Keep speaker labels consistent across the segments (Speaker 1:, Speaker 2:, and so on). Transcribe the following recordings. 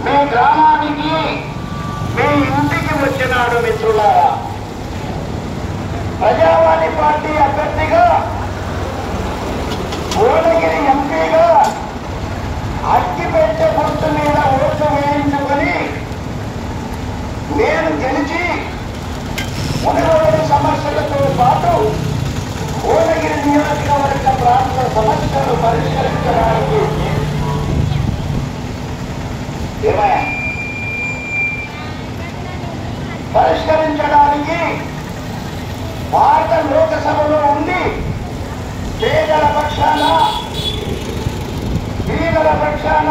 Speaker 1: మీ గ్రామానికి మీ ఇంటికి వచ్చినాడు మిత్రులారా. ప్రజావాణి పార్టీ అభ్యర్థిగా భువనగిరి ఎంపీగా అగ్గిపెట్టె గుర్తు మీద ఓట్లు వేయించుకొని నేను గెలిచి మునుగోడు సమస్యలతో పాటు భువనగిరి నియోజకవర్గ ప్రాంత సమస్యలు పరిష్కరించడానికి భారత లోకసభలో ఉండి పేదల పక్షాన, బీదల పక్షాన,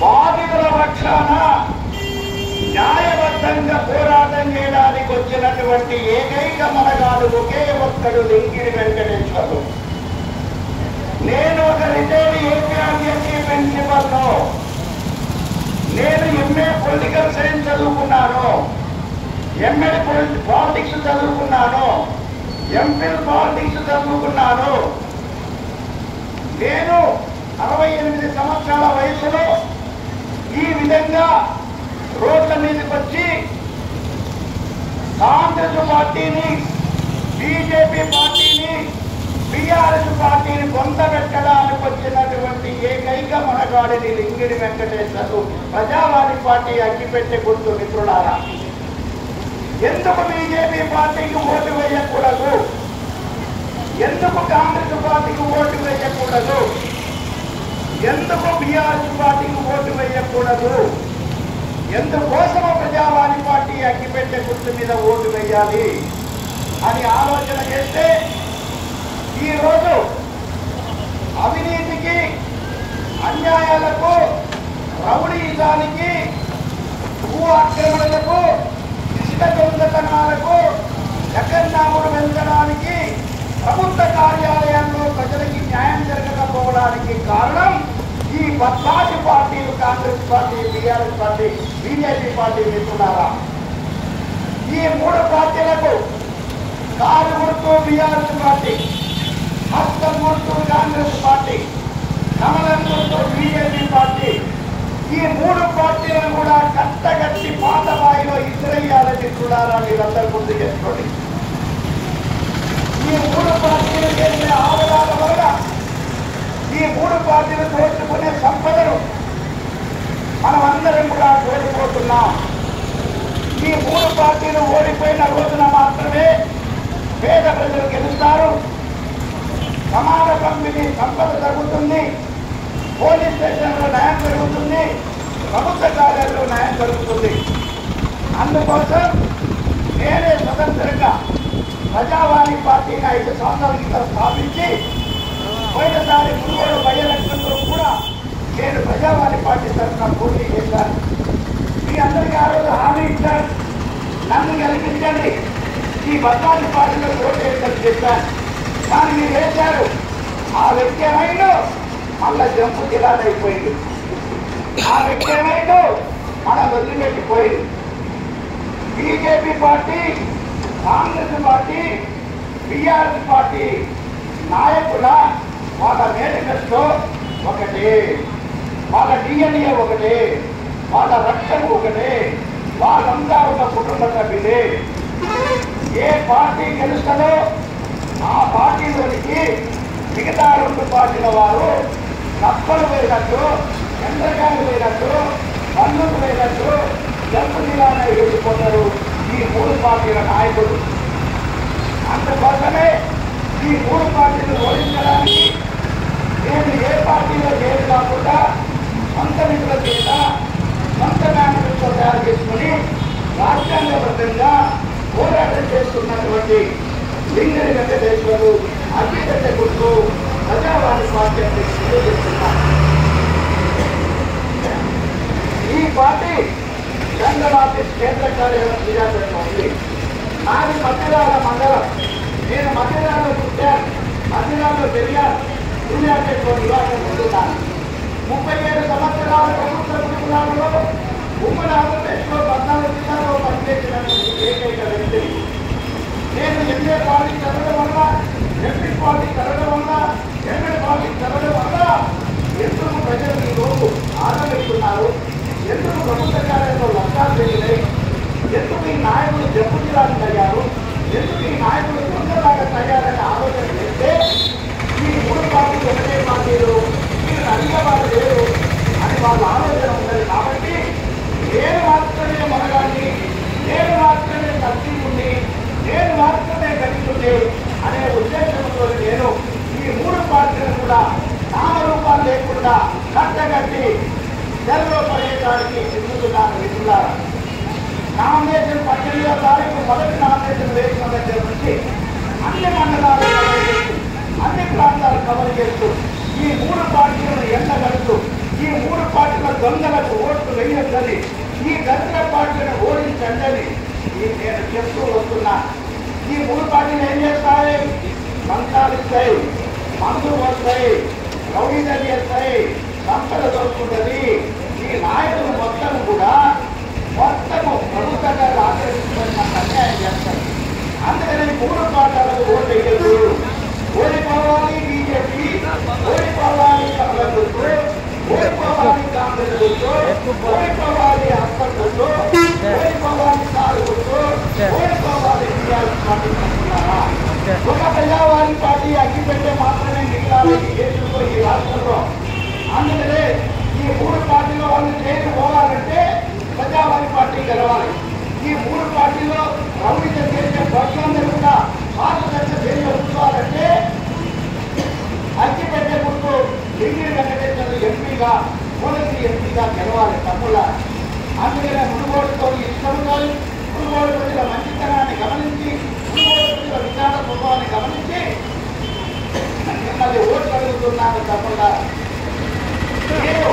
Speaker 1: బాధితుల పక్షాన న్యాయబద్ధంగా పోరాటం చేయడానికి వచ్చినటువంటి ఏకైక మనగాడు ఒకే ఒక్కడు లింగిడి వెంకటేశ్వరుడు. నేను ఒక రిటైర్డ్ ఏపీఆర్ఎస్సీ ప్రిన్సిపల్ను. నేను ఎంఏ పొలిటికల్ సైన్స్ చదువుకున్నాను, ఎంఏ పాలిటిక్స్ చదువుకున్నాను, ఎంఫిల్ పాలిటిక్స్ చదువుకున్నాను. నేను 68 సంవత్సరాల వయసులో ఈ విధంగా రోడ్ల మీదకి వచ్చి కాంగ్రెస్ పార్టీని, బీజేపీ పార్టీని, బీఆర్ఎస్ పార్టీని పొందబెట్టడానికి వచ్చినటువంటి ఏకైక మనగాడిని లింగిడి వెంకటేశ్వరు. ప్రజావాణి పార్టీ అగ్గిపెట్టె గుర్తు మిత్రులారా. ఎందుకు బీజేపీ పార్టీకి ఓటు వేయకూడదు? ఎందుకు కాంగ్రెస్ పార్టీకి ఓటు వేయకూడదు? ఎందుకు బీఆర్ఎస్ పార్టీకి ఓటు వేయకూడదు? ఎందుకోసం ప్రజావాణి పార్టీ అగ్గిపెట్టె గుర్తు మీద ఓటు వేయాలి అని ఆలోచన చేస్తే ఈరోజు అవినీతికి, అన్యాయాలకు, రౌడీజానికి, భూ ఆక్రమణలకు, ఇసుక దొంగతనాలకు జగన్నాముడు పెంచడానికి ప్రభుత్వ కార్యాలయాల్లో ప్రజలకి న్యాయం జరగకపోవడానికి కారణం ఈ బద్మాషి పార్టీలు Congress party, BRS party, BJP party మిత్రులారా. ఈ 3 పార్టీలకు కారు గుర్తు బీఆర్ఎస్ పార్టీ, హస్తం గుర్తు కాంగ్రెస్ పార్టీ, కమలం గుర్తు బీజేపీ పార్టీ. ఈ 3 పార్టీలను కూడా కట్టగట్టి పాతబాయిలో ఇసురయ్యాలని మిత్రులారా మీరందరూ గుర్తు చేసుకోండి. ఈ 3 పార్టీలు చేసే ఆవరాల వల్ల ఈ 3 పార్టీలు దోచుకునే సంపదను మనం అందరం కూడా కోల్పోతున్నాం. ఈ 3 పార్టీలు ఓడిపోయిన రోజున మాత్రమే పేద ప్రజలు గెలుస్తారు, సమాన పంపిణీ సంపద జరుగుతుంది, పోలీస్ స్టేషన్లో న్యాయం జరుగుతుంది, ప్రభుత్వ కార్యాలయంలో న్యాయం జరుగుతుంది. అందుకోసం నేనే స్వతంత్రంగా ప్రజావాణి పార్టీని 5 సంవత్సరాల క్రితం స్థాపించి పోయినసారి మునుగోడు బై ఎలక్షన్లో కూడా నేను ప్రజావాణి పార్టీ తరఫున పోటీ చేశాను. మీ అందరికీ ఆ రోజు హామీ ఇచ్చాను, నన్ను గెలిపించండి, ఈ బద్మాషి పార్టీలో ఓటు వేయాలని చెప్పాను. కానీ మీరు వేశారు. ఆ వ్యక్తి ఏమైందో మళ్ళా జంపు జిల్లాలైపోయింది. ఆ వ్యక్తి ఏమైందో మనం వదిలిపెట్టిపోయింది. BJP party, Congress party, BRS party నాయకుల వాళ్ళ మేనిఫెస్టో ఒకటే, వాళ్ళ డిఎన్ఏ ఒకటే, వాళ్ళ రక్తం ఒకటే, వాళ్ళంతా ఒక కుటుంబ సభ్యులే. ఏ పార్టీ గెలుస్తుందో ఆ పార్టీలోనికి మిగతా 2 పార్టీల వారు కప్పలు పోయినట్టు, చంద్రకాయలు పోయినట్టు, పన్నులు పోయినట్టు జంపు జిల్లానే వెళ్ళిపోతారు ఈ 3 పార్టీల నాయకులు. అందుకోసమే ఈ 3 పార్టీలు ఓడించడానికి నేను ఏ పార్టీలో చేరు కాకుండా సొంత నిధుల చేత, సొంత మేనిఫెస్టో తయారు చేసుకుని రాజ్యాంగబద్ధంగా పోరాటం చేస్తున్నటువంటి లింగిడి వెంకటేశ్వరు అగ్గిపెట్టె గుర్తు ప్రజావాణి పార్టీ అని తెలియజేస్తున్నారు. ఈ పార్టీ చంద్రబాబు కేంద్ర కార్యాలయం శ్రీరాజంలో ఉంది. నాది మధ్యరాల మండలం. నేను మధ్యరాలో పుట్టాను, మధ్యరాలో పెరిగాను, సూర్యాపేటలో నివాసం ఉంటున్నాను. 37 సంవత్సరాల ప్రభుత్వ కుటుంబాలలో ఉమ్మడి ఆంధ్రప్రదేశ్లో 14 జిల్లాలో పనిచేసినటువంటి ఏకైక వ్యక్తి. నేను ఎంఏ పాలిటిక్స్ చదవడం వల్ల, ఎంపీ పాలిటిక్స్ చదవడం వల్ల, ఎంఎల్ పాలిటిక్స్ చదవడం వల్ల ఎందుకు ప్రజలు ఈ రోజు ఆనందిస్తున్నారు, నాయకుడు దెబ్బతిలాగా అయ్యారు, ఎందుకు ఈ నాయకుడు దొంగలాగా తయారని ఆలోచన చేస్తే ఈ మూడు పార్టీలు ఒకటే పార్టీలు, మీరు అడిగేవాళ్ళు లేరు అని వాళ్ళ ఆలోచన ఉన్నది. కాబట్టి నేను మాత్రమే మనగాన్ని, నేను మాత్రమే తగ్గింది, నేను మాత్రమే గడిచింది అనే ఉద్దేశంతో నేను ఈ మూడు పార్టీలు కూడా నామరూపాలు లేకుండా కట్టగట్టి సెలవు పడేయడానికి సిద్ధుతున్నాను. మిత్రులారా, నామినేషన్ 18వ తారీఖు మొదటి నామినేషన్ వేసిన దగ్గర నుంచి అన్ని మండలాలు కవర్ చేస్తూ, అన్ని ప్రాంతాలు కవర్ చేస్తూ ఈ మూడు పార్టీలను ఎండగడుతూ, ఈ మూడు పార్టీల దొంగలకు ఓట్లు వేయొద్దని, ఈ దళిత పార్టీలను ఓడించండి నేను చెప్తూ వస్తున్నా. ఈ మూడు పార్టీలు ఏం చేస్తాయి? మంత్రాలు ఇస్తాయి, మందులు వస్తాయి, రౌడీలు చేస్తాయి, సంపద దొరుకుతుంది. ఈ నాయకులు మొత్తం కూడా మొత్తము ప్రభుత్వంగా ఆచరిస్తున్న అన్యాయం చేస్తారు. అందుకని మూడు పార్టీలకు ఓటు వేయదు. ఓడిపోవాలి బీజేపీ, ఓడిపోవాలి కమలతో, ఓడిపోవాలి కాంగ్రెస్, ఓడిపోవాలి అప్పట్లో, ఓడిపోవాలి సాగుతో, ఓడిపోవాలి టీఆర్ఎస్ పార్టీ అనుకున్నారా? ఒక ప్రజావాణి పార్టీ అగ్గిపెట్టే మాత్రమే మిగిలాలి ఈ దేశంలో, ఈ రాష్ట్రంలో. అందుకనే ఈ మూడు పార్టీలో వాళ్ళు చేసి పోవాలంటే ప్రజావాణి పార్టీ గెలవాలి. ఈ మూడు పార్టీలో రౌడీలు చేసే పక్షులందరూ కూడా పార్టీలకు చేసి ఉంచుకోవాలంటే అగ్గిపెట్టే ముందు డింగిరి వెంకటేశ్వర ఎంపీగా, మొదటి ఎంపీగా గెలవాలి తమ్ముళ్ళ. అందుకనే మునుగోడుతో ఇష్టంతో, మునుగోడు ప్రజల మంచితనాన్ని గమనించి, మునుగోడు ప్రజల విచార స్వభావాన్ని గమనించి మిమ్మల్ని ఓట్లు అడుగుతున్నాను తమ్ముళ్ళ. నేను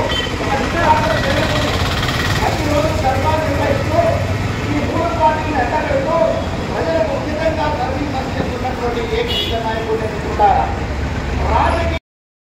Speaker 1: ప్రతిరోజు సర్కారు నిర్వహిస్తూ ఈ మూడు పార్టీలను ఎండగడుతూ ప్రజలకు ఉచితంగా సర్వీస్ అందిస్తున్నటువంటి ఏకైక నాయకుడిని కూడా రాజకీయ